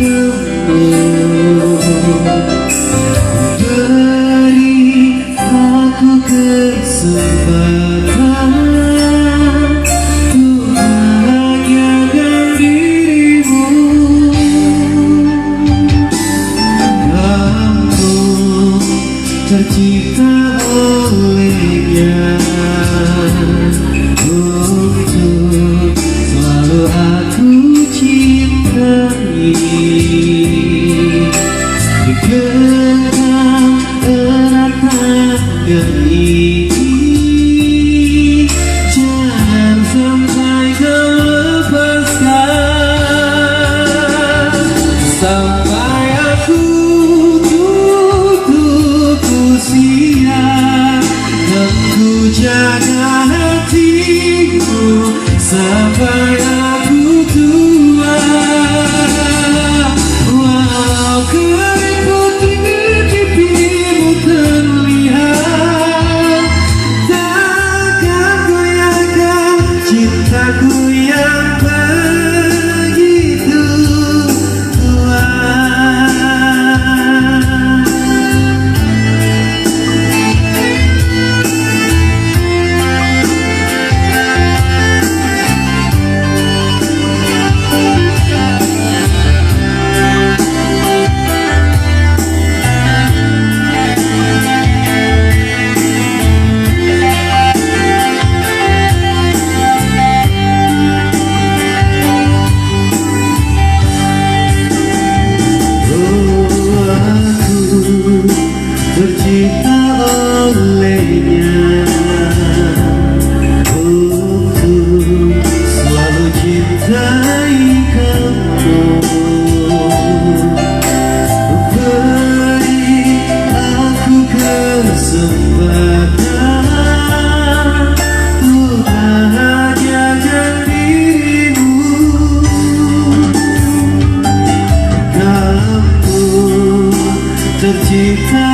kamu. Beri aku kesempatan untuk bahagiakan dirimu. Kamu tercipta olehnya untuk selalu aku cintai. Digenggam erat tangan ini, jangan sampai kau lepaskan. Sampai aku tutup usia dan ku jaga hatimu sampai aku tua. Walau keriput di pipimu terlihat, takkan goyahkan cintaku yang begitu kuat. Tercipta olehnya untuk selalu cintai kamu. Beri aku kesempatan untuk bahagiakan dirimu. Kamu tercipta